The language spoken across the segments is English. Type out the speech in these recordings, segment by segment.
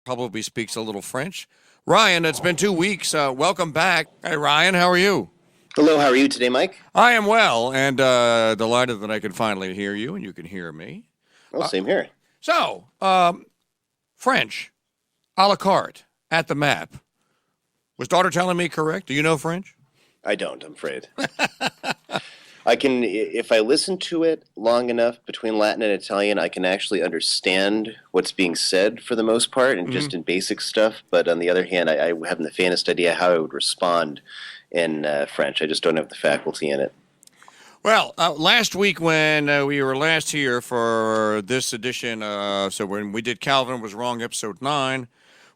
probably speaks a little French. Ryan, it's been 2 weeks. Welcome back. Hey, Ryan, how are you? Hello, how are you today, Mike? I am well, and delighted that I can finally hear you and you can hear me. Well, same here. So, French, a la carte, at the map. Was daughter telling me correct? Do you know French? I don't, I'm afraid. I can, if I listen to it long enough between Latin and Italian, I can actually understand what's being said for the most part, and just in basic stuff. But on the other hand, I haven't the faintest idea how I would respond in French. I just don't have the faculty in it. Well, last week when we were last here for this edition, so when we did Calvin Was Wrong, episode 9,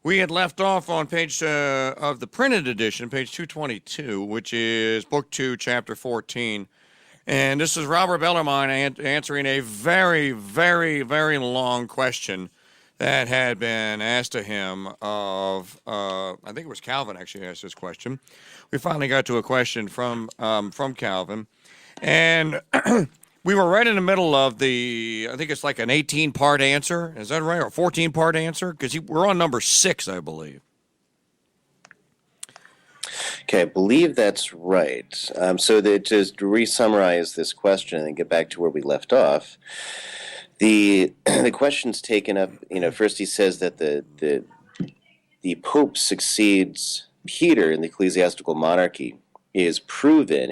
we had left off on page of the printed edition, page 222, which is book 2, chapter 14. And this is Robert Bellarmine answering a very, very, very long question that had been asked to him of, I think it was Calvin actually asked this question. We finally got to a question from Calvin. And we were right in the middle of I think it's like an 18-part answer. Is that right? Or 14-part answer? Because we're on number 6, I believe. Okay, I believe that's right. So to re-summarize this question and get back to where we left off, the question's taken up, first he says that the Pope succeeds Peter in the ecclesiastical monarchy is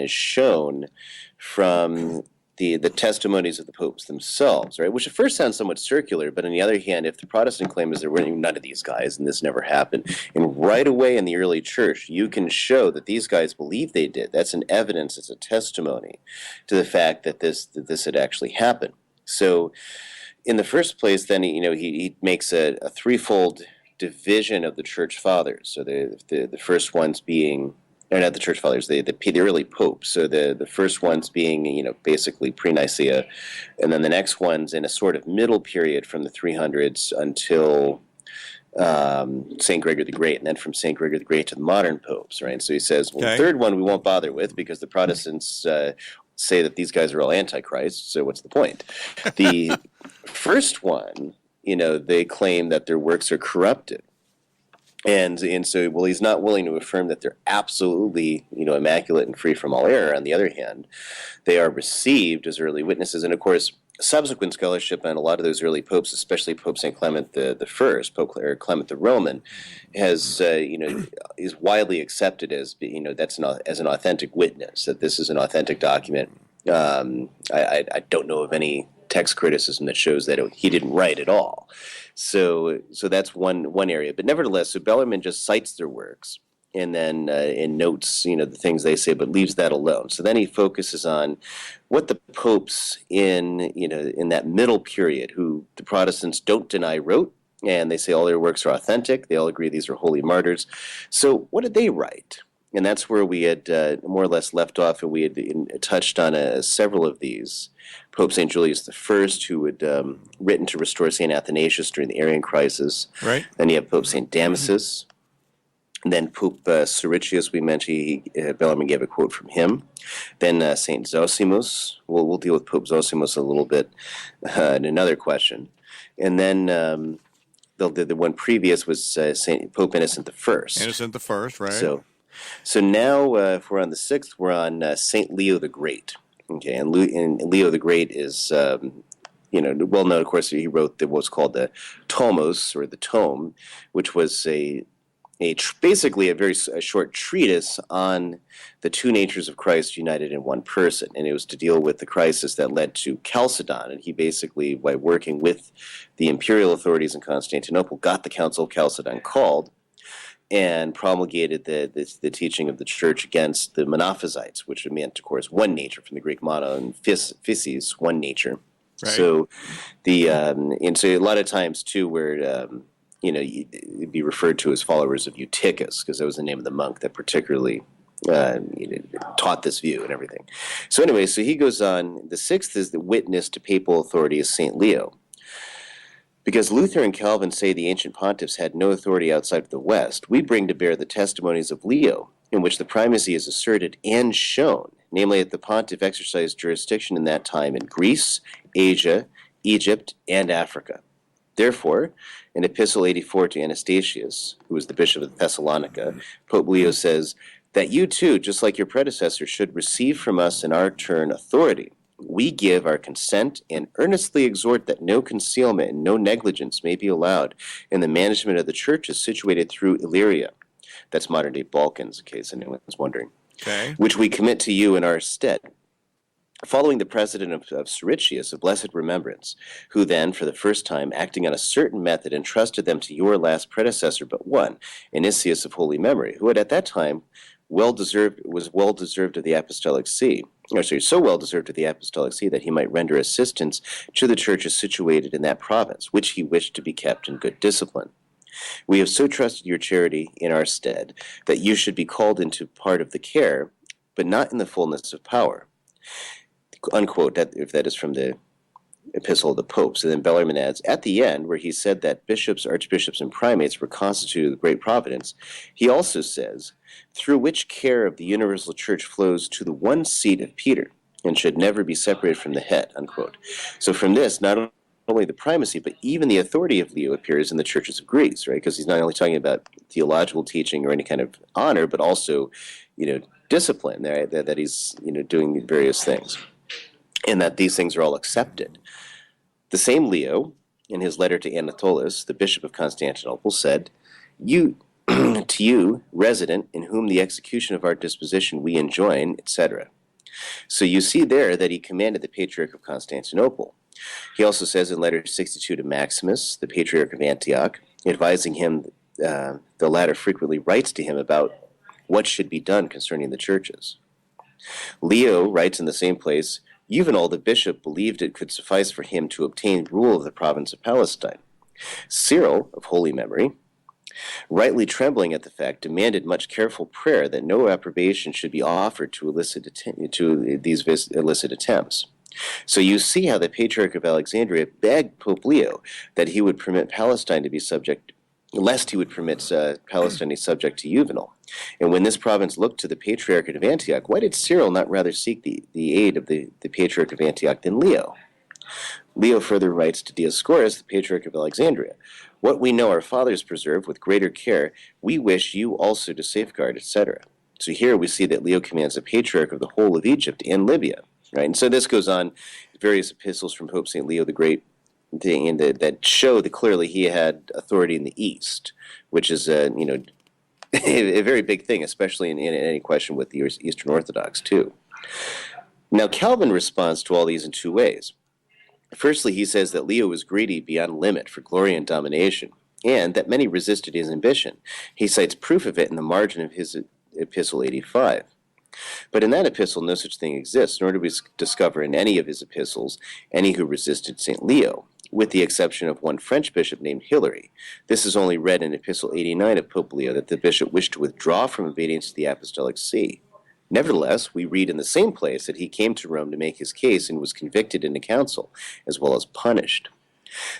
shown from the testimonies of the popes themselves, right? Which at first sounds somewhat circular, but on the other hand, if the Protestant claim is there were none of these guys and this never happened, and right away in the early church, you can show that these guys believe they did. That's an evidence, it's a testimony to the fact that this had actually happened. So in the first place, then, he makes a threefold division of the church fathers. So the first ones being, or not the church fathers, the early popes. So the first ones being, basically pre-Nicaea, and then the next ones in a sort of middle period from the 300s until St. Gregory the Great, and then from St. Gregory the Great to the modern popes, right? So he says, well, the third one we won't bother with because the Protestants say that these guys are all antichrists, so what's the point? The first one, they claim that their works are corrupted. And so, well, he's not willing to affirm that they're absolutely, immaculate and free from all error. On the other hand, they are received as early witnesses. And of course, subsequent scholarship on a lot of those early popes, especially Pope St. Clement the First, Pope Clement the Roman, has, is widely accepted as, as an authentic witness, that this is an authentic document. I don't know of any text criticism that shows that he didn't write at all. So that's one area. But nevertheless, so Bellarmine just cites their works and then and notes, the things they say, but leaves that alone. So then he focuses on what the popes in that middle period, who the Protestants don't deny wrote, and they say all their works are authentic. They all agree these are holy martyrs. So what did they write? And that's where we had more or less left off, and we had touched on several of these. Pope St. Julius I, who had written to restore St. Athanasius during the Arian crisis. Right. Then you have Pope St. Damasus. And then Pope Siricius, we mentioned, Bellarmine gave a quote from him. Then St. Zosimus. We'll deal with Pope Zosimus a little bit in another question. And then the one previous was Pope Innocent I. Innocent I, right. So now, if we're on the 6th, we're on St. Leo the Great. Okay, and Leo the Great is, well known, of course, he wrote what's called the Tomos, or the Tome, which was basically a very short treatise on the two natures of Christ united in one person. And it was to deal with the crisis that led to Chalcedon. And he basically, by working with the imperial authorities in Constantinople, got the Council of Chalcedon called and promulgated the teaching of the church against the Monophysites, which meant, of course, one nature, from the Greek mono, and physis, one nature. Right. So and so a lot of times too, where you'd be referred to as followers of Eutychus, because that was the name of the monk that particularly taught this view and everything. So anyway, so he goes on. The 6th is the witness to papal authority as St. Leo. Because Luther and Calvin say the ancient pontiffs had no authority outside of the West, we bring to bear the testimonies of Leo, in which the primacy is asserted and shown, namely that the pontiff exercised jurisdiction in that time in Greece, Asia, Egypt, and Africa. Therefore, in Epistle 84 to Anastasius, who was the bishop of Thessalonica, Pope Leo says that you too, just like your predecessor, should receive from us in our turn authority. We give our consent and earnestly exhort that no concealment and no negligence may be allowed in the management of the churches situated through Illyria. That's modern-day Balkans, in case anyone's wondering. Okay. Which we commit to you in our stead. Following the precedent of Siricius of blessed remembrance, who then, for the first time, acting on a certain method, entrusted them to your last predecessor but one, Ignatius of holy memory, who had at that time was well deserved of the apostolic see, so well deserved of the apostolic see that he might render assistance to the churches situated in that province, which he wished to be kept in good discipline. We have so trusted your charity in our stead that you should be called into part of the care, but not in the fullness of power. Unquote, if that is from the Epistle of the Popes. And then Bellarmine adds, at the end, where he said that bishops, archbishops, and primates were constituted with great providence, he also says, through which care of the universal church flows to the one seat of Peter, and should never be separated from the head, unquote. So from this, not only the primacy, but even the authority of Leo appears in the churches of Greece, right? Because he's not only talking about theological teaching or any kind of honor, but also, discipline, right? That he's, doing various things. And that these things are all accepted. The same Leo, in his letter to Anatolus, the bishop of Constantinople, said, "You, to you, resident, in whom the execution of our disposition we enjoin," etc. So you see there that he commanded the Patriarch of Constantinople. He also says in letter 62 to Maximus, the Patriarch of Antioch, advising him, the latter frequently writes to him about what should be done concerning the churches. Leo writes in the same place, Juvenal, the bishop, believed it could suffice for him to obtain rule of the province of Palestine. Cyril, of holy memory, rightly trembling at the fact, demanded much careful prayer that no approbation should be offered to these illicit attempts. So you see how the Patriarch of Alexandria begged Pope Leo that he would permit Palestine to be subject, lest he would permit Palestine to be subject to Juvenal. And when this province looked to the Patriarchate of Antioch, why did Cyril not rather seek the aid of the Patriarch of Antioch than Leo? Leo further writes to Dioscorus, the Patriarch of Alexandria, "What we know our fathers preserve with greater care, we wish you also to safeguard," etc. So here we see that Leo commands the Patriarch of the whole of Egypt and Libya. Right? And so this goes on, various epistles from Pope St. Leo the Great, that show that clearly he had authority in the East, which is a very big thing, especially in any question with the Eastern Orthodox too. Now Calvin responds to all these in two ways. Firstly, he says that Leo was greedy beyond limit for glory and domination, and that many resisted his ambition. He cites proof of it in the margin of his Epistle 85. But in that epistle, no such thing exists, nor do we discover in any of his epistles any who resisted St. Leo, with the exception of one French bishop named Hilary. This is only read in Epistle 89 of Pope Leo, that the bishop wished to withdraw from obedience to the apostolic see. Nevertheless, we read in the same place that he came to Rome to make his case and was convicted in the council, as well as punished.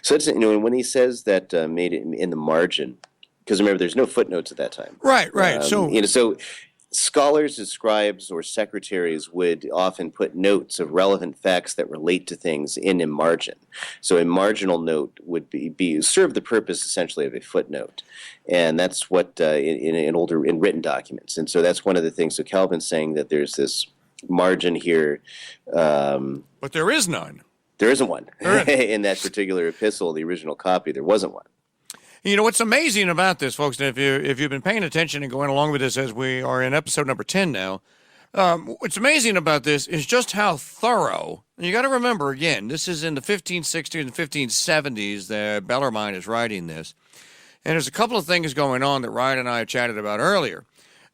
So it's, when he says that made it in the margin, because remember, there's no footnotes at that time. Right. So scholars and scribes or secretaries would often put notes of relevant facts that relate to things in a margin. So a marginal note would serve the purpose essentially of a footnote, and that's what in written documents. And so that's one of the things. So Calvin's saying that there's this margin here, but there is none. There isn't one in that particular epistle. The original copy, there wasn't one. You know what's amazing about this, folks, and if you've been paying attention and going along with this as we are in episode number 10 now, what's amazing about this is just how thorough. And you got to remember, again, this is in the 1560s and 1570s that Bellarmine is writing this. And there's a couple of things going on that Ryan and I have chatted about earlier.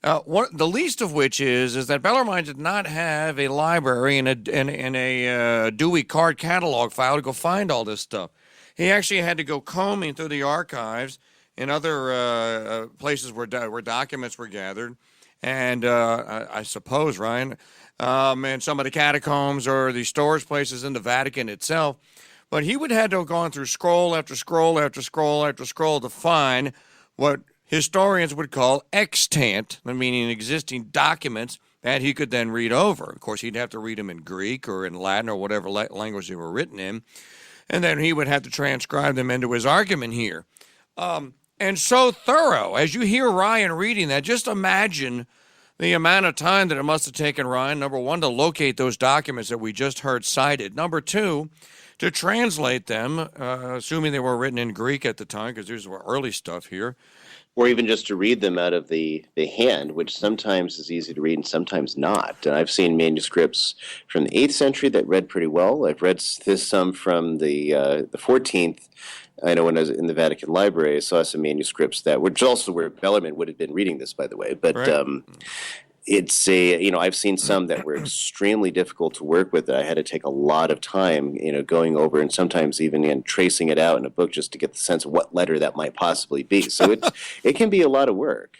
The least of which is that Bellarmine did not have a library and a Dewey card catalog file to go find all this stuff. He actually had to go combing through the archives and other places where documents were gathered, and I suppose, Ryan, and some of the catacombs or the storage places in the Vatican itself. But he would have to have gone through scroll after scroll after scroll after scroll to find what historians would call extant, meaning existing documents that he could then read over. Of course, he'd have to read them in Greek or in Latin or whatever language they were written in. and then he would have to transcribe them into his argument here. And so thorough. As you hear Ryan reading that, just imagine the amount of time that it must have taken Ryan, number one, to locate those documents that we just heard cited. Number two, to translate them, assuming they were written in Greek at the time, because these were early stuff here. Or even just to read them out of the hand, which sometimes is easy to read and sometimes not. And I've seen manuscripts from the 8th century that read pretty well. I've read some from the 14th. I know when I was in the Vatican Library, I saw some manuscripts which also where Bellarmine would have been reading this, by the way. But right. It's I've seen some that were extremely difficult to work with. That I had to take a lot of time, going over and sometimes even tracing it out in a book just to get the sense of what letter that might possibly be. So it can be a lot of work.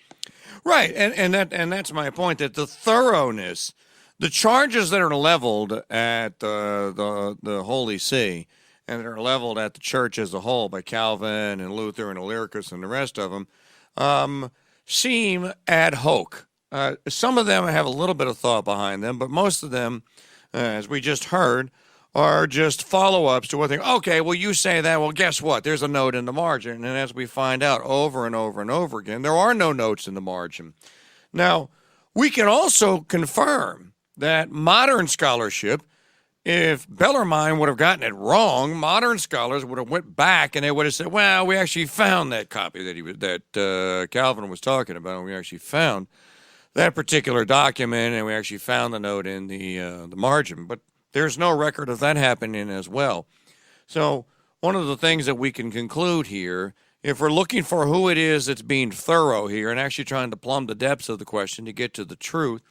Right, and that's my point. That the thoroughness, the charges that are leveled at the Holy See, and that are leveled at the Church as a whole by Calvin and Luther and Illyricus and the rest of them, seem ad hoc. Some of them have a little bit of thought behind them, but most of them, as we just heard, are just follow-ups to what they, okay, well, you say that, well, guess what? There's a note in the margin. And as we find out over and over and over again, there are no notes in the margin. Now, we can also confirm that modern scholarship, if Bellarmine would have gotten it wrong, modern scholars would have went back and they would have said, well, we actually found that copy that Calvin was talking about, and we actually found that particular document, and we actually found the note in the margin. But there's no record of that happening as well. So one of the things that we can conclude here, if we're looking for who it is that's being thorough here and actually trying to plumb the depths of the question to get to the truth,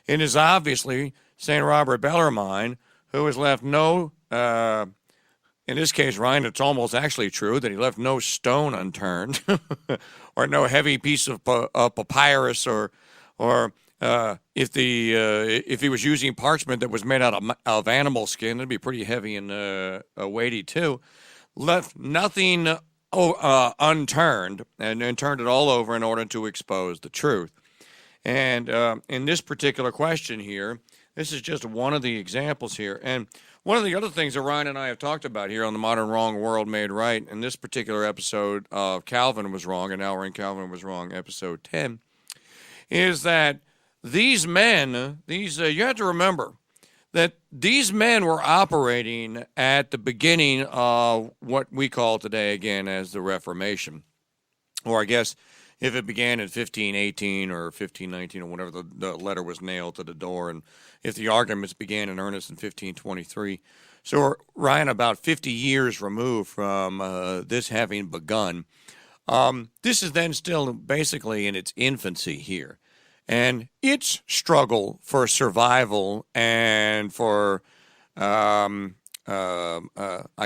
it is obviously St. Robert Bellarmine, who has left no, in this case, Ryan, it's almost actually true that he left no stone unturned or no heavy piece of papyrus or if he was using parchment that was made out of animal skin, it'd be pretty heavy and weighty too. Left nothing unturned and turned it all over in order to expose the truth. And in this particular question here, this is just one of the examples here. And one of the other things that Ryan and I have talked about here on the Modern Wrong World Made Right, in this particular episode of Calvin Was Wrong, and now we're in Calvin Was Wrong, episode 10, is that these men, you have to remember that these men were operating at the beginning of what we call today, again, as the Reformation. Or I guess if it began in 1518 or 1519 or whatever, the letter was nailed to the door, and if the arguments began in earnest in 1523. So we're, Ryan, about 50 years removed from this having begun. This is then still basically in its infancy here. And its struggle for survival and for, I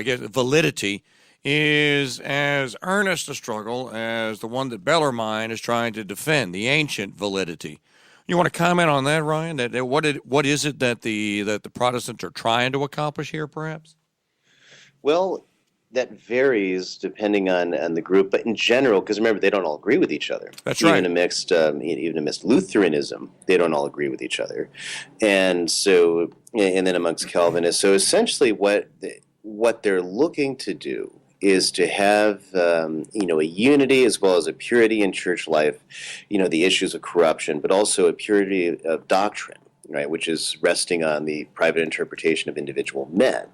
guess, validity is as earnest a struggle as the one that Bellarmine is trying to defend, the ancient validity. You want to comment on that, Ryan? What is it that the Protestants are trying to accomplish here, perhaps? Well, that varies depending on the group, but in general, because remember, they don't all agree with each other. That's right. Even amidst Lutheranism, they don't all agree with each other, and then amongst Calvinists. So essentially, what they're looking to do is to have a unity as well as a purity in church life. The issues of corruption, but also a purity of doctrine. Right, which is resting on the private interpretation of individual men.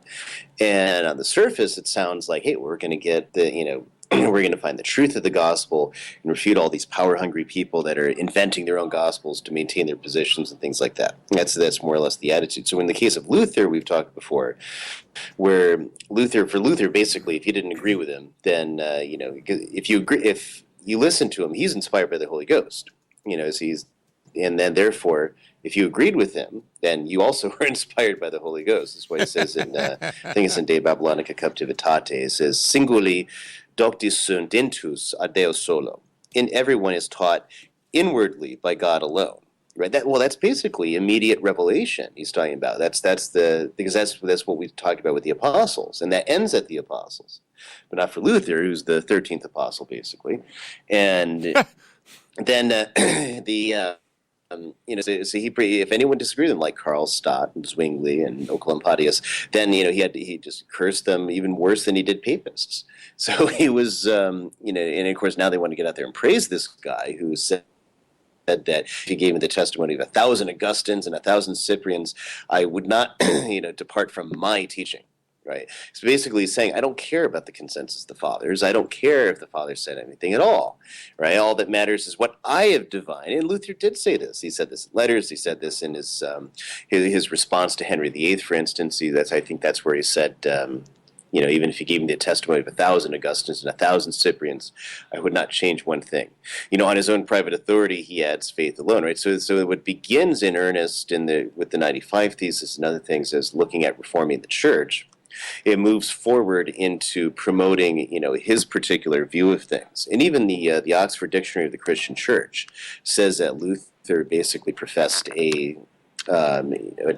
And on the surface, it sounds like, hey, we're going to get we're going to find the truth of the gospel and refute all these power-hungry people that are inventing their own gospels to maintain their positions and things like that. That's more or less the attitude. So in the case of Luther, we've talked before, where for Luther, basically, if you didn't agree with him, then if you listen to him, he's inspired by the Holy Ghost. And then therefore, if you agreed with him, then you also were inspired by the Holy Ghost. That's what he says in, I think it's in De Babylonica Captivitate. It says, singuli doctis sunt intus ad Deo solo. And everyone is taught inwardly by God alone. Right? That's basically immediate revelation he's talking about. That's what we talked about with the apostles, and that ends at the apostles. But not for Luther, who's the 13th apostle, basically. And then so if anyone disagreed with him, like Carl Stott and Zwingli and Oecolampadius, then he just cursed them even worse than he did papists. So he was and of course now they want to get out there and praise this guy who said that if he gave me the testimony of 1,000 Augustines and 1,000 Cyprians, I would not depart from my teaching. Right. So basically he's saying, I don't care about the consensus of the fathers. I don't care if the fathers said anything at all. Right. All that matters is what I have divined. And Luther did say this. He said this in letters. He said this in his response to Henry VIII, for instance. I think that's where he said, even if you gave me the testimony of 1,000 Augustines and 1,000 Cyprians, I would not change one thing. On his own private authority, he adds faith alone, right? So what begins in earnest with the 95 Thesis and other things as looking at reforming the church, it moves forward into promoting, his particular view of things. And even the Oxford Dictionary of the Christian Church says that Luther basically professed a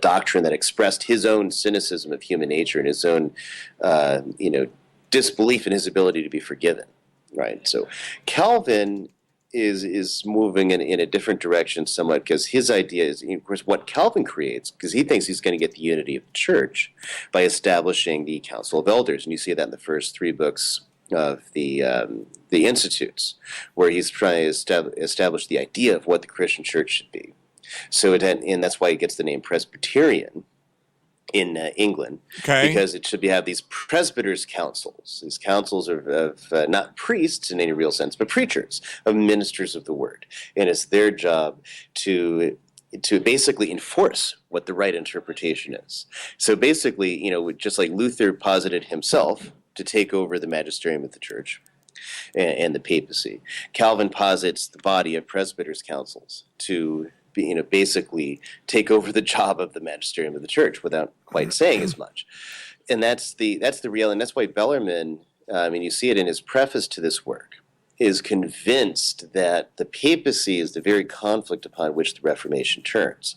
doctrine that expressed his own cynicism of human nature and his own, disbelief in his ability to be forgiven, right? So Calvin is moving in a different direction somewhat, because his idea is, of course, what Calvin creates, because he thinks he's going to get the unity of the church by establishing the Council of Elders, and you see that in the first 3 books of the Institutes, where he's trying to establish the idea of what the Christian church should be. So and that's why he gets the name Presbyterian in England, because it should have these presbyters' councils. These councils of not priests in any real sense, but preachers, of ministers of the word, and it's their job to basically enforce what the right interpretation is. So basically, just like Luther posited himself to take over the magisterium of the church and the papacy, Calvin posits the body of presbyters' councils to basically take over the job of the magisterium of the church without quite saying as much. And that's the real, and that's why Bellarmine, you see it in his preface to this work, is convinced that the papacy is the very conflict upon which the Reformation turns.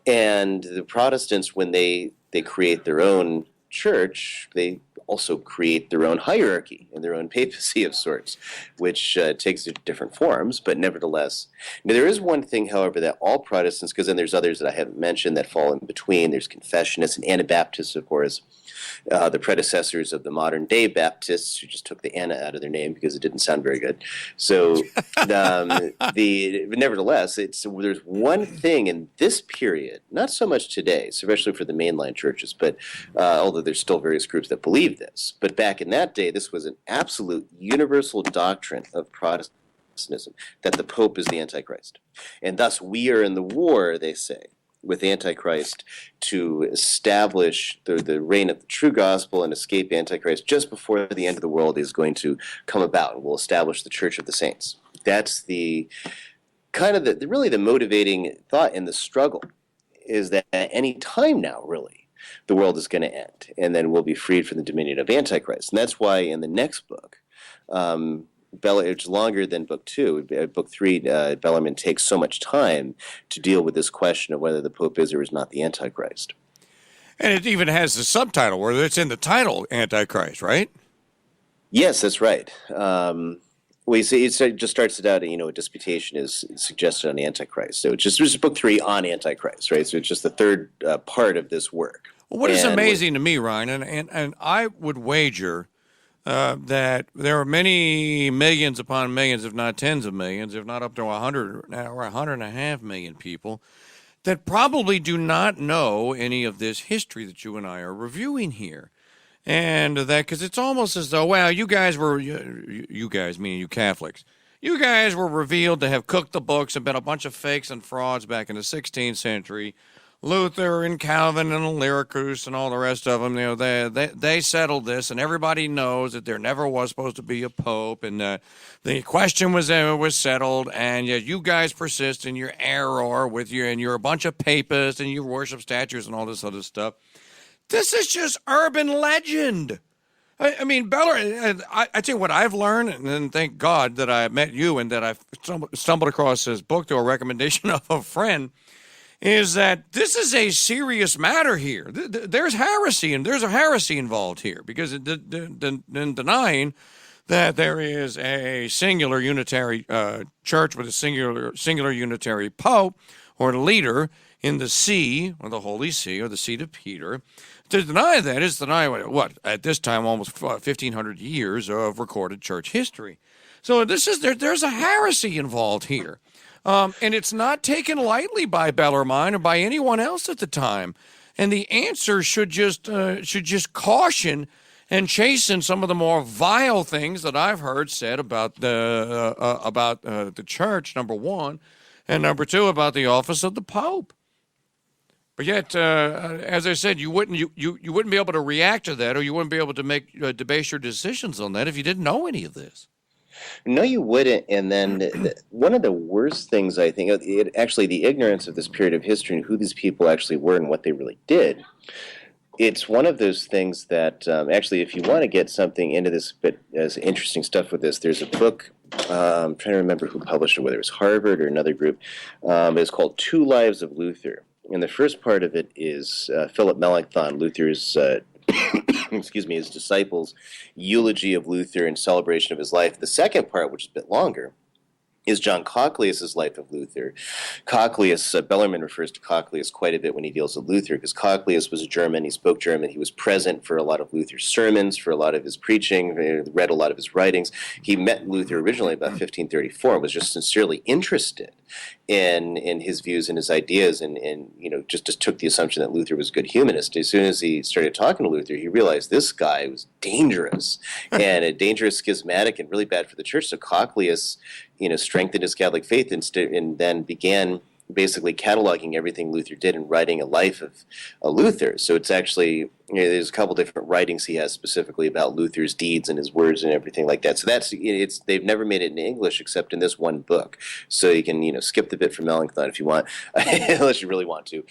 And the Protestants, when they create their own church, they also create their own hierarchy and their own papacy of sorts, which takes different forms, but nevertheless. Now, there is one thing, however, that all Protestants, because then there's others that I haven't mentioned that fall in between. There's Confessionists and Anabaptists, of course, the predecessors of the modern-day Baptists, who just took the Anna out of their name because it didn't sound very good. So, nevertheless, there's one thing in this period, not so much today, especially for the mainline churches, but although there's still various groups that believe this, but back in that day, this was an absolute universal doctrine of Protestantism, that the Pope is the Antichrist. And thus we are in the war, they say, with Antichrist to establish the reign of the true gospel and escape Antichrist just before the end of the world is going to come about, and will establish the Church of the Saints. That's the kind of really the motivating thought in the struggle, is that at any time now, really, the world is going to end, and then we'll be freed from the dominion of Antichrist. And that's why in the next book, it's longer than book 2. Book 3, Bellarmine takes so much time to deal with this question of whether the Pope is or is not the Antichrist. And it even has the subtitle, where it's in the title, Antichrist, right? Yes, that's right. Well, you see, it just starts it out, a disputation is suggested on Antichrist. So it's just book 3 on Antichrist, right? So it's just the third part of this work. Well, what is amazing to me, Ryan, and I would wager that there are many millions upon millions, if not tens of millions, if not up to 100 or 100.5 million people that probably do not know any of this history that you and I are reviewing here. And that, because it's almost as though, well, you guys, meaning you Catholics, you guys were revealed to have cooked the books and been a bunch of fakes and frauds back in the 16th century. Luther and Calvin and Illyricus and all the rest of them, they settled this, and everybody knows that there never was supposed to be a pope, and the question was settled, and yet you guys persist in your error and you're a bunch of papists, and you worship statues and all this other stuff. This is just urban legend. I mean, Bellarmine, I tell you what I've learned, and then thank God that I met you and that I stumbled across this book through a recommendation of a friend, is that this is a serious matter here. There's heresy, and there's a heresy involved here, because in denying that there is a singular unitary church with a singular unitary pope, or leader in the see, or the Holy See, or the seat of Peter. To deny that is to deny what at this time almost 1,500 years of recorded church history. So there's a heresy involved here, and it's not taken lightly by Bellarmine or by anyone else at the time. And the answer should just caution and chasten some of the more vile things that I've heard said about the church. Number one, and number two, about the office of the Pope. But yet, as I said, you wouldn't be able to react to that, or you wouldn't be able to to base your decisions on that if you didn't know any of this. No, you wouldn't. And then one of the worst things, I think, actually the ignorance of this period of history and who these people actually were and what they really did. It's one of those things that actually, if you want to get something into this, but as interesting stuff with this, there's a book. I'm trying to remember who published it, whether it was Harvard or another group. It's called Two Lives of Luther. And the first part of it is Philip Melanchthon, Luther's excuse me, his disciples' eulogy of Luther and celebration of his life. The second part, which is a bit longer, is John Cochleus's life of Luther. Cochleus, Bellarmine refers to Cochleus quite a bit when he deals with Luther, because Cochleus was a German, he spoke German, he was present for a lot of Luther's sermons, for a lot of his preaching, read a lot of his writings. He met Luther originally about 1534 and was just sincerely interested in his views and his ideas, and just took the assumption that Luther was a good humanist. As soon as he started talking to Luther, he realized this guy was dangerous and a dangerous schismatic and really bad for the church. So Cochleus strengthened his Catholic faith and then began basically cataloging everything Luther did and writing a life of Luther. So it's actually, there's a couple different writings he has specifically about Luther's deeds and his words and everything like that. So they've never made it in English except in this one book. So you can, skip the bit from Melanchthon if you want, unless you really want to,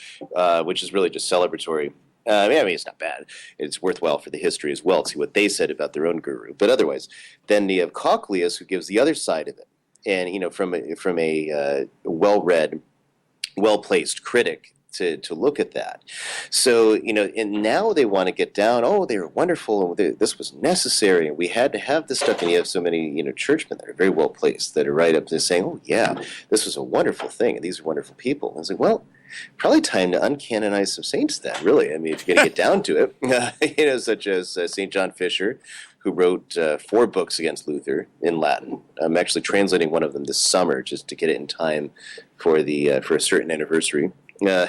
which is really just celebratory. I mean, it's not bad. It's worthwhile for the history as well to see what they said about their own guru. But otherwise, then you have Cochleus, who gives the other side of it. And, from a well-read, well-placed critic to look at that. So, and now they want to get down, they were wonderful, and this was necessary, and we had to have this stuff. And you have so many, churchmen that are very well-placed that are right up to saying, oh, yeah, this was a wonderful thing, and these are wonderful people. And I was like, well, probably time to uncanonize some saints then, really. I mean, if you're going to get down to it, such as St. John Fisher, who wrote 4 books against Luther in Latin. I'm actually translating one of them this summer just to get it in time for for a certain anniversary. Then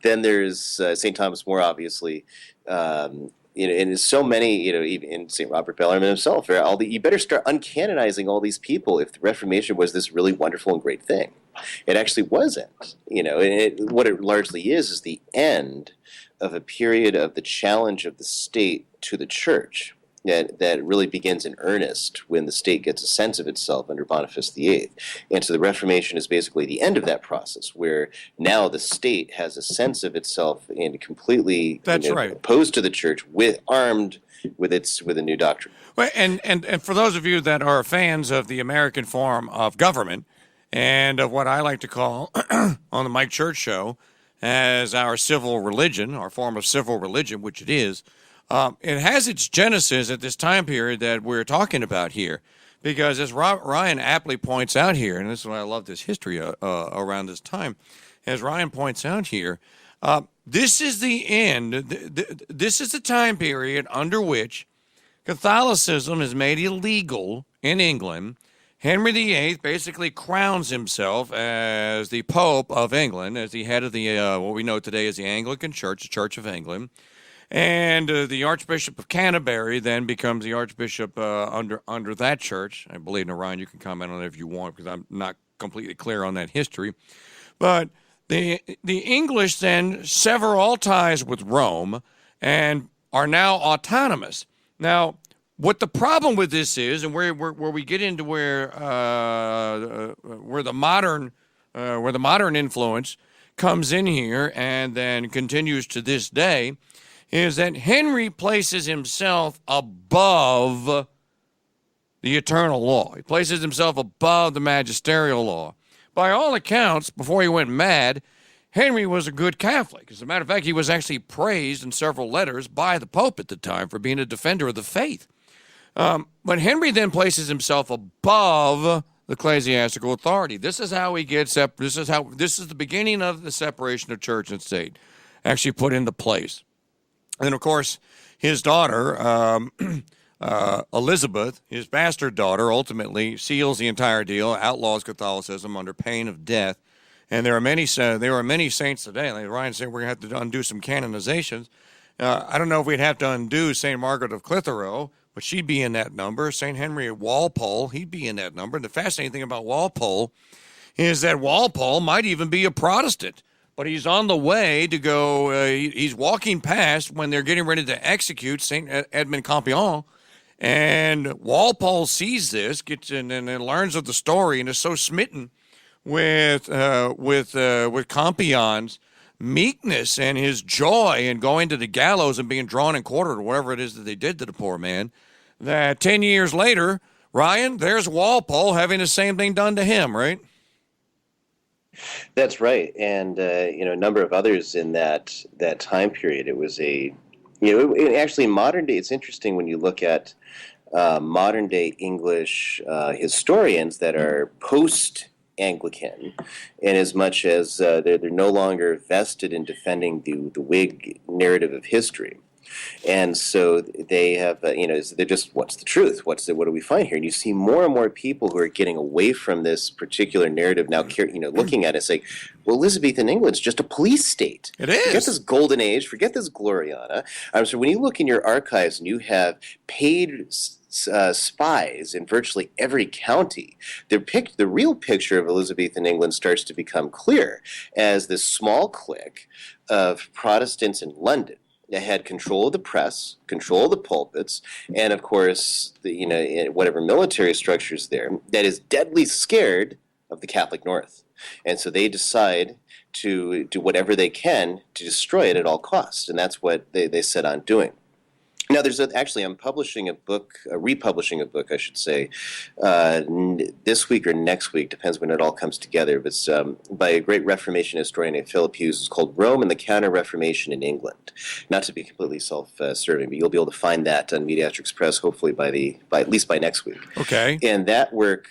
there's St. Thomas More, obviously. And there's so many, even St. Robert Bellarmine himself. You better start uncanonizing all these people if the Reformation was this really wonderful and great thing. It actually wasn't. And what it largely is the end of a period of the challenge of the state to the church. That really begins in earnest when the state gets a sense of itself under Pontiff VIII. And so the Reformation is basically the end of that process, where now the state has a sense of itself and completely opposed to the church, armed with a new doctrine. Well, and for those of you that are fans of the American form of government and of what I like to call on the Mike Church Show as our civil religion, our form of civil religion, which it is, it has its genesis at this time period that we're talking about here, because as Ryan aptly points out here, and this is why I love this history around this time, as Ryan points out here, this is the end. This is the time period under which Catholicism is made illegal in England. Henry VIII basically crowns himself as the Pope of England, as the head of the what we know today as the Anglican Church, the Church of England. And the Archbishop of Canterbury then becomes the Archbishop under that church. I believe, Ryan, you can comment on it if you want, because I'm not completely clear on that history. But the English then sever all ties with Rome and are now autonomous. Now, what the problem with this is, and where we get into where the modern influence comes in here and then continues to this day, is that Henry places himself above the eternal law. He places himself above the magisterial law. By all accounts, before he went mad, Henry was a good Catholic. As a matter of fact, he was actually praised in several letters by the Pope at the time for being a defender of the faith. But Henry then places himself above ecclesiastical authority. This is how he gets up. This is the beginning of the separation of church and state actually put into place. And of course, his daughter, Elizabeth, his bastard daughter, ultimately seals the entire deal, outlaws Catholicism under pain of death. And there are many saints today. Like Ryan said, we're going to have to undo some canonizations. I don't know if we'd have to undo St. Margaret of Clitheroe, but she'd be in that number. St. Henry of Walpole, he'd be in that number. And the fascinating thing about Walpole is that Walpole might even be a Protestant. But he's on the way to go, he's walking past when they're getting ready to execute St. Edmund Campion. And Walpole sees this, gets in, and learns of the story, and is so smitten with Campion's meekness and his joy in going to the gallows and being drawn and quartered, or whatever it is that they did to the poor man, that 10 years later, Ryan, there's Walpole having the same thing done to him, right? That's right, and a number of others in that time period. It was actually modern day. It's interesting when you look at modern day English historians that are post Anglican, in as much as they're no longer vested in defending the Whig narrative of history. And so they have, they're just, what's the truth? What do we find here? And you see more and more people who are getting away from this particular narrative now, looking at it saying, well, Elizabethan England's just a police state. It is. Forget this golden age. Forget this Gloriana. So when you look in your archives and you have paid spies in virtually every county, the real picture of Elizabethan England starts to become clear as this small clique of Protestants in London that had control of the press, control of the pulpits, and of course, whatever military structures there, that is deadly scared of the Catholic North. And so they decide to do whatever they can to destroy it at all costs, and that's what they set on doing. Now, I'm republishing a book, I should say, this week or next week, depends when it all comes together. But it's by a great Reformation historian named Philip Hughes. It's called Rome and the Counter-Reformation in England. Not to be completely self-serving, but you'll be able to find that on Mediatrix Press, hopefully by at least by next week. Okay. And that work,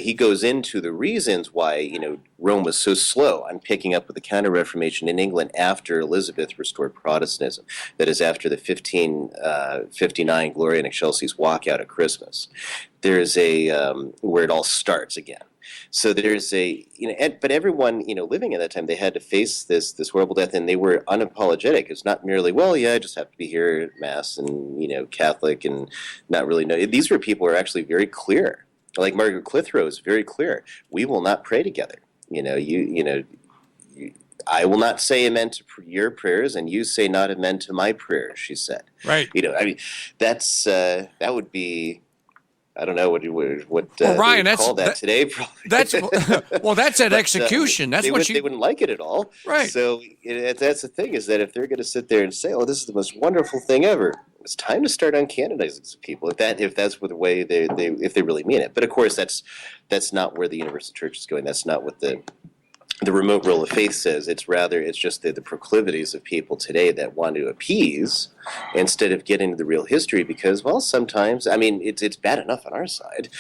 he goes into the reasons why, Rome was so slow on picking up with the Counter-Reformation in England after Elizabeth restored Protestantism. That is, after the 1559 Gloria in Excelsis walkout at Christmas. There's where it all starts again. So there's but everyone, living at that time, they had to face this horrible death, and they were unapologetic. It's not merely, well, yeah, I just have to be here at Mass and, Catholic and not really know. These were people who are actually very clear. Like Margaret Clitheroe is very clear. We will not pray together. I will not say amen to your prayers, and you say not amen to my prayers, she said. Right. That's that would be, I don't know what Ryan, they would call that today. Probably. That's at execution. That's what they wouldn't like it at all. Right. So that's the thing, is that if they're going to sit there and say, "Oh, this is the most wonderful thing ever," it's time to start uncanonizing some people. If that's the way if they really mean it. But of course, that's not where the Universal Church is going. That's not what the remote role of faith says. It's just the proclivities of people today that want to appease instead of getting to the real history, because, well, sometimes, it's bad enough on our side.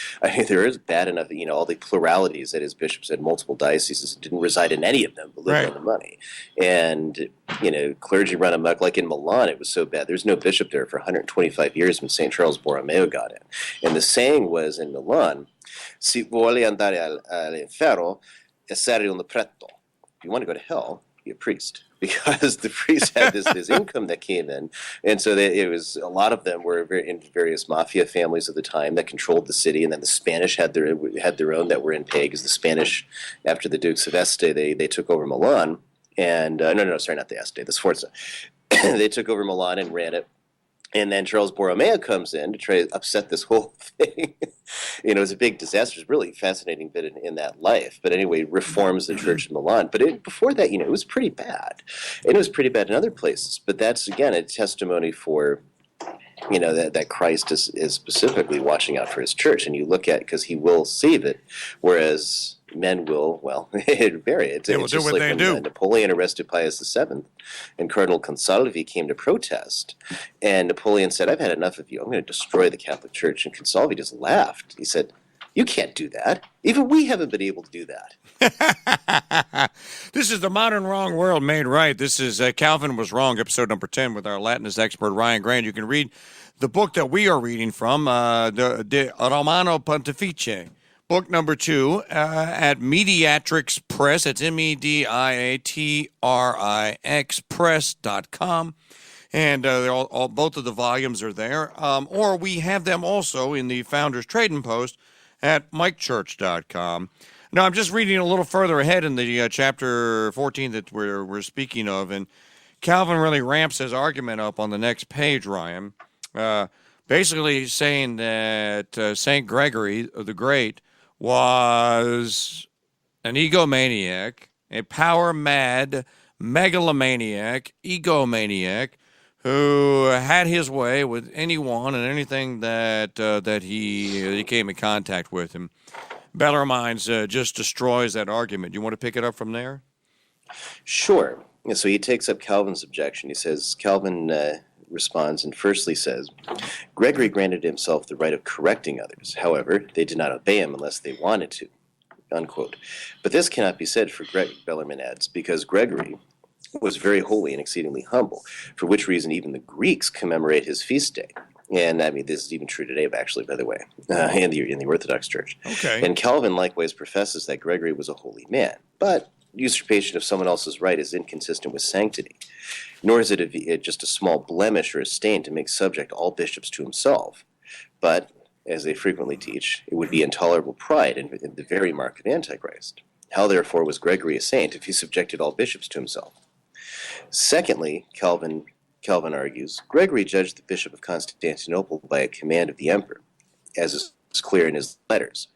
There is bad enough, all the pluralities that his bishops had multiple dioceses, didn't reside in any of them, but lived on the money. And, clergy run amok, like in Milan, it was so bad. There's no bishop there for 125 years when St. Charles Borromeo got in. And the saying was in Milan, "Si vuole andare all'inferno, essere un pretto." If you want to go to hell, be a priest, because the priests had this income that came in, and so it was, a lot of them were in various mafia families of the time that controlled the city, and then the Spanish had their own that were in pay, because the Spanish, after the Dukes of Este, they took over Milan, and sorry, not the Este, the Sforza. They took over Milan and ran it. And then Charles Borromeo comes in to try to upset this whole thing. It was a big disaster. It's a really fascinating bit in that life. But anyway, reforms the church in Milan. But before that, it was pretty bad. And it was pretty bad in other places. But that's, again, a testimony for, that Christ is specifically watching out for his church. And you look at, because he will save it, whereas men will, bury it. They will do what they do. Napoleon arrested Pius VII, and Cardinal Consalvi came to protest. And Napoleon said, "I've had enough of you. I'm going to destroy the Catholic Church." And Consalvi just laughed. He said, You can't do that. Even we haven't been able to do that. This is the modern wrong world made right. This is Calvin Was Wrong, episode number 10 with our Latinist expert, Ryan Grant. You can read the book that we are reading from, De Romano Pontifice, book number 2, at Mediatrix Press. It's MEDIATRIX Press.com. And both of the volumes are there. Or we have them also in the Founders Trading Post at mikechurch.com. Now, I'm just reading a little further ahead in the chapter 14 that we're speaking of, and Calvin really ramps his argument up on the next page, Ryan, basically saying that St. Gregory the Great was an egomaniac, a power-mad megalomaniac, egomaniac, who had his way with anyone and anything that he came in contact with. And Bellarmine just destroys that argument. You want to pick it up from there? Sure. And so he takes up Calvin's objection. He says, Calvin responds and firstly says, Gregory granted himself the right of correcting others. However, they did not obey him unless they wanted to, unquote. But this cannot be said for Gregory, Bellarmine adds, because Gregory was very holy and exceedingly humble, for which reason even the Greeks commemorate his feast day. And I mean, this is even true today, actually, by the way, in the Orthodox Church. Okay. And Calvin likewise professes that Gregory was a holy man, but usurpation of someone else's right is inconsistent with sanctity. Nor is it just a small blemish or a stain to make subject all bishops to himself. But, as they frequently teach, it would be intolerable pride and the very mark of Antichrist. How, therefore, was Gregory a saint if he subjected all bishops to himself? Secondly, Calvin argues, Gregory judged the Bishop of Constantinople by a command of the emperor, as is clear in his letters.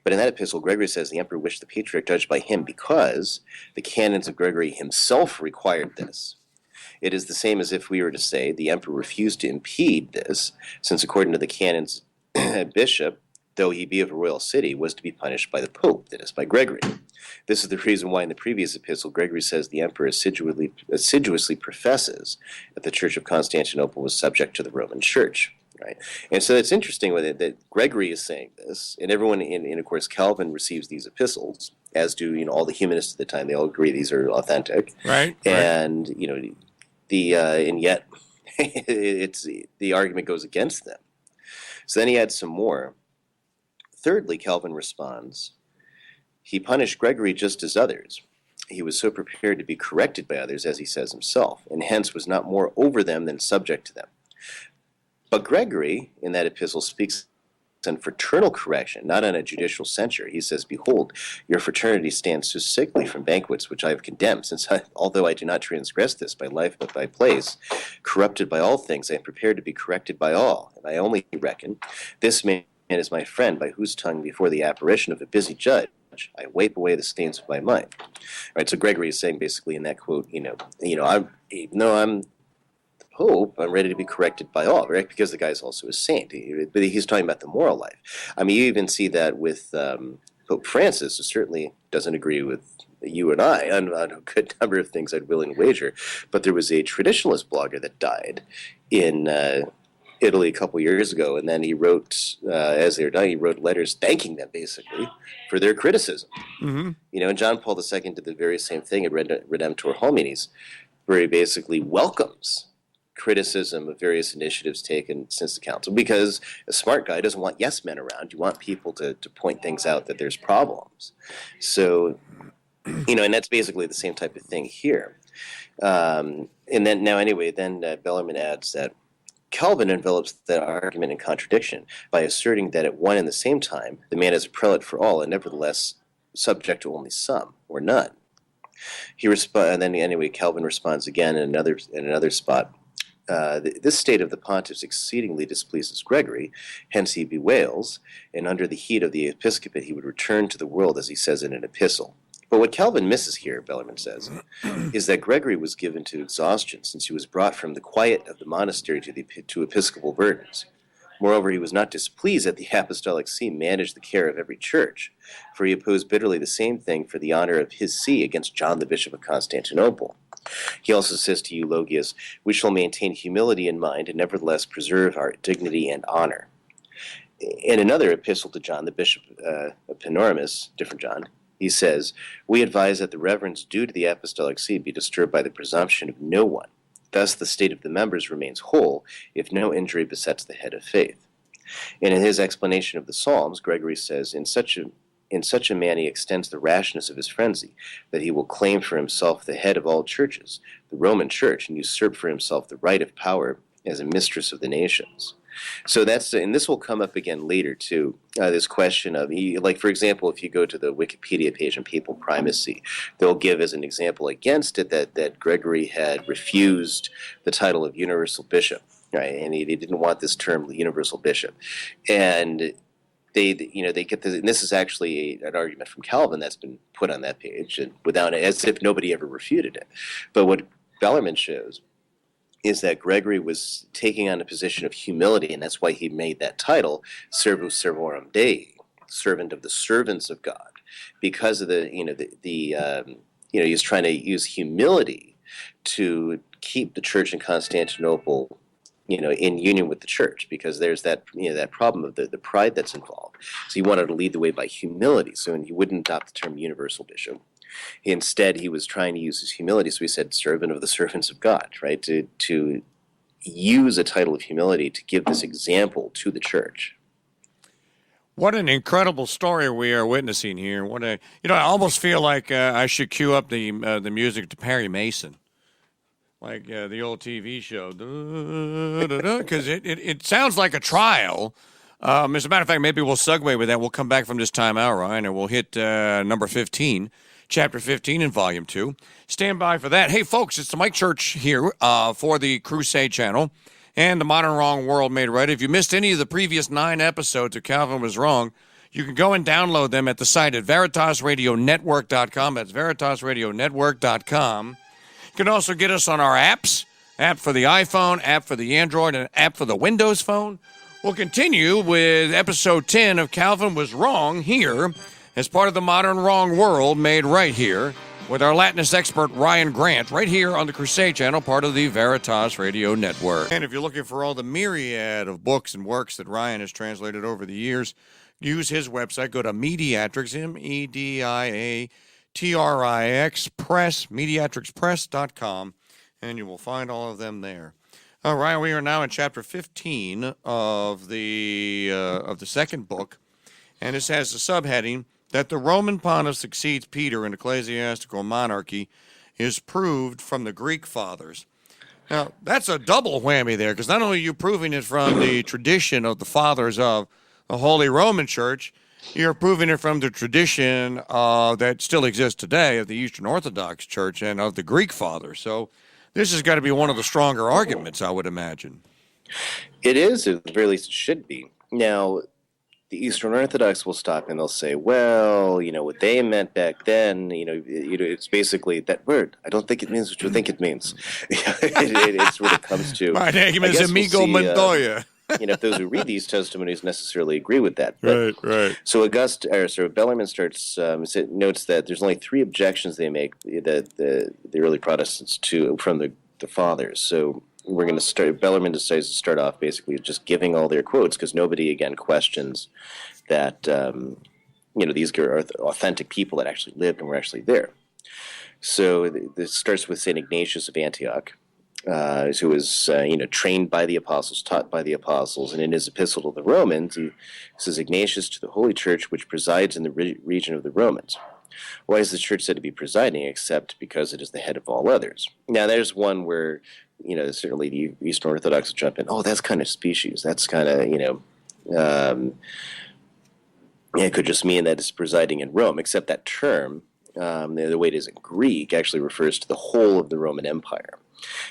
But in that epistle, Gregory says the emperor wished the patriarch judged by him because the canons of Gregory himself required this. It is the same as if we were to say the emperor refused to impede this, since according to the canons, a bishop, though he be of a royal city, was to be punished by the pope, that is, by Gregory. This is the reason why in the previous epistle, Gregory says the emperor assiduously professes that the Church of Constantinople was subject to the Roman Church. Right? And so it's interesting with it that Gregory is saying this, and everyone, and of course, Calvin receives these epistles, as do all the humanists at the time. They all agree these are authentic, Right. And and yet the argument goes against them. So then he adds some more. Thirdly, Calvin responds, he punished Gregory just as others. He was so prepared to be corrected by others, as he says himself, and hence was not more over them than subject to them. But Gregory, in that epistle, speaks on fraternal correction, not on a judicial censure. He says, behold, your fraternity stands so sickly from banquets which I have condemned, since although I do not transgress this by life but by place, corrupted by all things, I am prepared to be corrected by all. And I only reckon this man is my friend, by whose tongue before the apparition of a busy judge I wipe away the stains of my mind. All right, so Gregory is saying basically in that quote, I'm Pope, I'm ready to be corrected by all, right? Because the guy's also a saint. But he's talking about the moral life. I mean, you even see that with Pope Francis, who certainly doesn't agree with you and I on a good number of things I'd willingly wager. But there was a traditionalist blogger that died in Italy a couple years ago, and then he wrote, as they were dying, he wrote letters thanking them, basically, for their criticism. Mm-hmm. And John Paul II did the very same thing at Redemptor Homines, where he basically welcomes criticism of various initiatives taken since the council, because a smart guy doesn't want yes men around. You want people to point things out that there's problems. So, and that's basically the same type of thing here. And then Bellarmine adds that Calvin envelops that argument in contradiction by asserting that at one and the same time, the man is a prelate for all and nevertheless subject to only some or none. Calvin responds again in another spot. This state of the pontiffs exceedingly displeases Gregory, hence he bewails, and under the heat of the episcopate he would return to the world, as he says in an epistle. But what Calvin misses here, Bellarmine says, is that Gregory was given to exhaustion since he was brought from the quiet of the monastery to episcopal burdens. Moreover, he was not displeased that the apostolic see managed the care of every church, for he opposed bitterly the same thing for the honor of his see against John the Bishop of Constantinople. He also says to Eulogius, we shall maintain humility in mind and nevertheless preserve our dignity and honor. in another epistle to John, the Bishop of Panormus, different John, he says, "We advise that the reverence due to the apostolic see be disturbed by the presumption of no one. Thus the state of the members remains whole, if no injury besets the head of faith." And in his explanation of the Psalms, Gregory says, in such a man he extends the rashness of his frenzy, that he will claim for himself the head of all churches, the Roman Church, and usurp for himself the right of power as a mistress of the nations. So and this will come up again later too, this question of, like for example, if you go to the Wikipedia page on papal primacy, they'll give as an example against it that Gregory had refused the title of universal bishop, right? And he didn't want this term, universal bishop. And they get this, and this is actually an argument from Calvin that's been put on that page, and as if nobody ever refuted it. But what Bellarmine shows is that Gregory was taking on a position of humility, and that's why he made that title, Servus Servorum Dei, servant of the servants of God, because of he's trying to use humility to keep the church in Constantinople, in union with the church, because there's that problem of the pride that's involved. So he wanted to lead the way by humility, so he wouldn't adopt the term universal bishop. Instead, he was trying to use his humility, so he said servant of the servants of God, right? To use a title of humility to give this example to the church. What an incredible story we are witnessing here. I almost feel like I should cue up the music to Perry Mason, like the old TV show, because it sounds like a trial. As a matter of fact, maybe we'll segue with that. We'll come back from this time out, Ryan, and we'll hit number 15. Chapter 15 in Volume 2. Stand by for that. Hey, folks, it's the Mike Church here for the Crusade Channel and the Modern Wrong World Made Right. If you missed any of the previous 9 episodes of Calvin Was Wrong, you can go and download them at the site at VeritasRadioNetwork.com. That's VeritasRadioNetwork.com. You can also get us on our apps, app for the iPhone, app for the Android, and app for the Windows Phone. We'll continue with Episode 10 of Calvin Was Wrong here as part of the Modern Wrong World Made Right here with our Latinist expert Ryan Grant right here on the Crusade Channel, part of the Veritas Radio Network. And if you're looking for all the myriad of books and works that Ryan has translated over the years, use his website. Go to Mediatrix, Mediatrix Press, Mediatrixpress.com, and you will find all of them there. All right, we are now in chapter 15 of the second book, and this has the subheading that the Roman Pontiff succeeds Peter in ecclesiastical monarchy is proved from the Greek fathers. Now, that's a double whammy there, because not only are you proving it from the tradition of the fathers of the Holy Roman Church, you're proving it from the tradition that still exists today of the Eastern Orthodox Church and of the Greek fathers. So this has got to be one of the stronger arguments, I would imagine. It is, at the very least it should be. Now, the Eastern Orthodox will stop and they'll say, well, what they meant back then, it's basically that word. I don't think it means what you think it means. It's what it comes to. My name is Amigo Montoya. If those who read these testimonies necessarily agree with that. But, right. So Bellarmine starts notes that there's only 3 objections they make, the early Protestants from the fathers. So we're going to start. Bellarmine decides to start off basically just giving all their quotes, because nobody again questions that these are authentic people that actually lived and were actually there. So this starts with St. Ignatius of Antioch, who was trained by the apostles, taught by the apostles, and in his epistle to the Romans, he says, "Ignatius to the Holy Church, which presides in the region of the Romans." Why is the church said to be presiding, except because it is the head of all others? Now, there's one where, certainly the Eastern Orthodox will jump in, oh, that's kind of specious. That's kind of, it could just mean that it's presiding in Rome, except that term, the way it is in Greek, actually refers to the whole of the Roman Empire.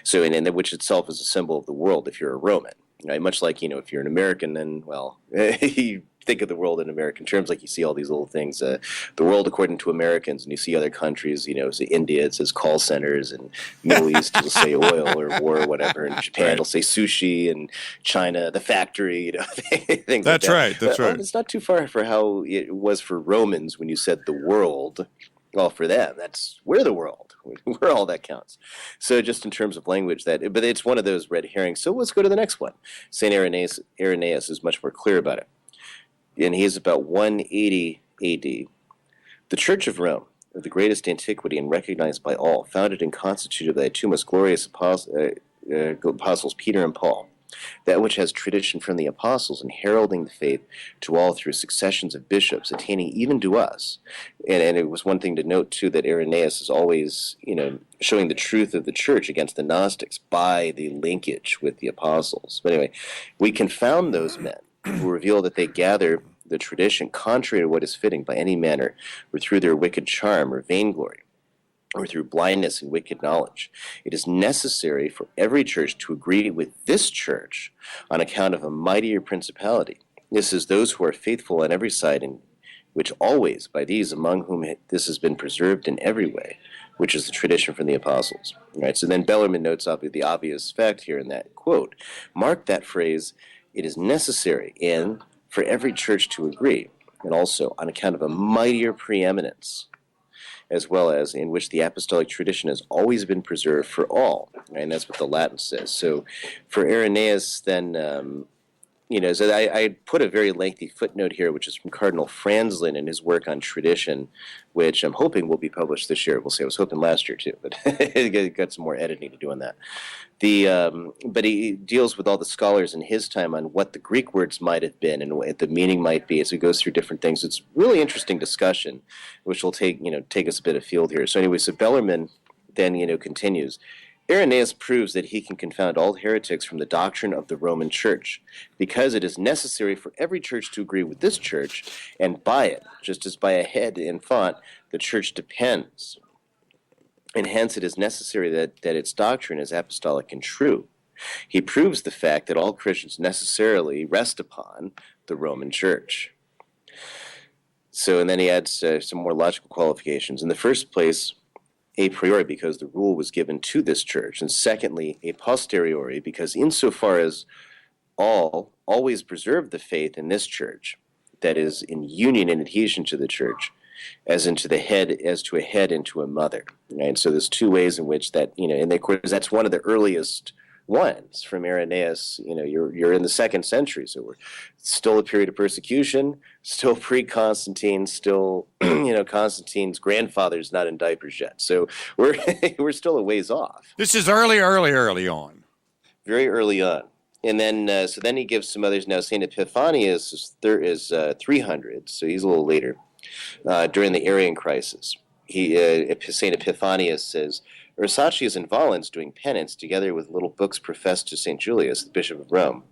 So, and which itself is a symbol of the world if you're a Roman. Right? Much like, if you're an American, then, well, you think of the world in American terms, like you see all these little things, the world according to Americans, and you see other countries, say India, it says call centers, and Middle East, it'll say oil or war or whatever, and Japan, it'll say sushi, and China, the factory, things That's like that. That's right. It's not too far for how it was for Romans when you said the world. Well, for them, we're the world. We're all that counts. So just in terms of language, but it's one of those red herrings. So let's go to the next one. St. Irenaeus is much more clear about it. and he is about 180 A.D. The Church of Rome, of the greatest antiquity and recognized by all, founded and constituted by the two most glorious apostles, Peter and Paul, that which has tradition from the apostles and heralding the faith to all through successions of bishops, attaining even to us. And it was one thing to note, too, that Irenaeus is always, showing the truth of the church against the Gnostics by the linkage with the apostles. But anyway, we confound those men who reveal that they gather the tradition contrary to what is fitting by any manner, or through their wicked charm or vainglory, or through blindness and wicked knowledge. It is necessary for every church to agree with this church on account of a mightier principality. This is those who are faithful on every side, and which always, by these among whom this has been preserved in every way, which is the tradition from the apostles. All right, so then Bellarmine notes up the obvious fact here in that quote. Mark that phrase, it is necessary in for every church to agree, and also on account of a mightier preeminence, as well as in which the apostolic tradition has always been preserved for all. Right? And that's what the Latin says. So for Irenaeus, then, so I put a very lengthy footnote here, which is from Cardinal Franzlin in his work on tradition, which I'm hoping will be published this year. We'll see. I was hoping last year, too, but got some more editing to do on that. But he deals with all the scholars in his time on what the Greek words might have been and what the meaning might be as he goes through different things. It's really interesting discussion, which will take us a bit afield here. So anyway, so Bellarmine then continues. Irenaeus proves that he can confound all heretics from the doctrine of the Roman Church, because it is necessary for every church to agree with this church, and by it, just as by a head in font, the church depends. And hence it is necessary that its doctrine is apostolic and true. He proves the fact that all Christians necessarily rest upon the Roman Church. So, and then he adds some more logical qualifications. In the first place, a priori, because the rule was given to this church, and secondly, a posteriori, because insofar as all always preserve the faith in this church, that is, in union and adhesion to the church, as to a head and to a mother. Right? So there's two ways in which that, and of course that's one of the earliest ones from Irenaeus. You're in the 2nd century, so we're still a period of persecution, still pre-Constantine, still Constantine's grandfather's not in diapers yet, so we're still a ways off. This is early on. Very early on. And then so then he gives some others. Now Saint Epiphanius is 300, so he's a little later, during the Arian crisis. Saint Epiphanius says, Ersatius and Valens doing penance together with little books professed to St. Julius, the Bishop of Rome,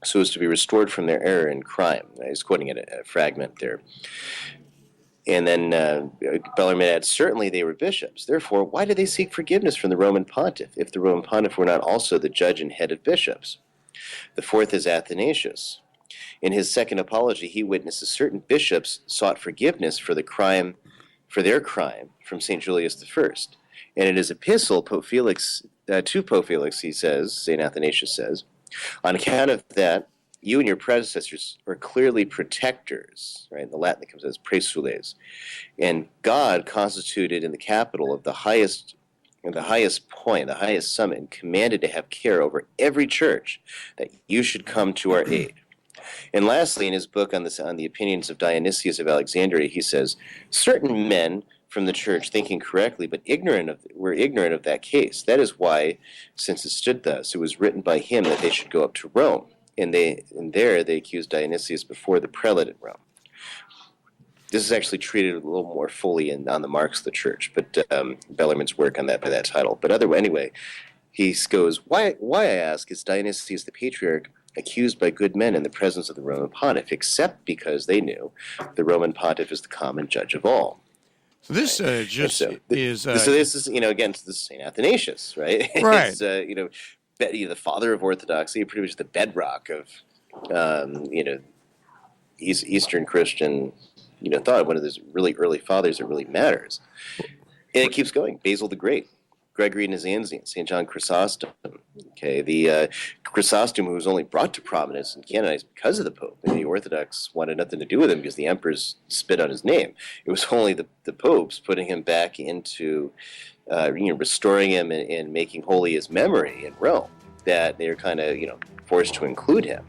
so as to be restored from their error and crime. He's quoting a fragment there. And then Bellarmine adds, certainly they were bishops. Therefore, why did they seek forgiveness from the Roman Pontiff, if the Roman Pontiff were not also the judge and head of bishops? The fourth is Athanasius. In his second apology, he witnesses certain bishops sought forgiveness for their crime from St. Julius I. And in his epistle, to Pope Felix, he says, St. Athanasius says, on account of that, you and your predecessors are clearly protectors, right? In the Latin, it comes as praesules. And God constituted in the capital of the highest point, the highest summit, and commanded to have care over every church, that you should come to our aid. And lastly, in his book on the opinions of Dionysius of Alexandria, he says, certain men from the church, thinking correctly, but were ignorant of that case. That is why, since it stood thus, it was written by him that they should go up to Rome. And there they accused Dionysius before the prelate at Rome. This is actually treated a little more fully on the marks of the church, but Bellarmine's work on that by that title. But anyway, he goes, why I ask, is Dionysius the Patriarch accused by good men in the presence of the Roman Pontiff, except because they knew the Roman Pontiff is the common judge of all? So this is. So this is, again, this is St. Athanasius, right? Right. It's, the father of orthodoxy, pretty much the bedrock of, Eastern Christian, thought, one of those really early fathers that really matters. And it keeps going. Basil the Great, Gregory Nazianzen, St. John Chrysostom. Okay, the Chrysostom, who was only brought to prominence and canonized because of the Pope. And the Orthodox wanted nothing to do with him because the emperors spit on his name. It was only the popes putting him back into, restoring him and making holy his memory in Rome that they were kind of, forced to include him.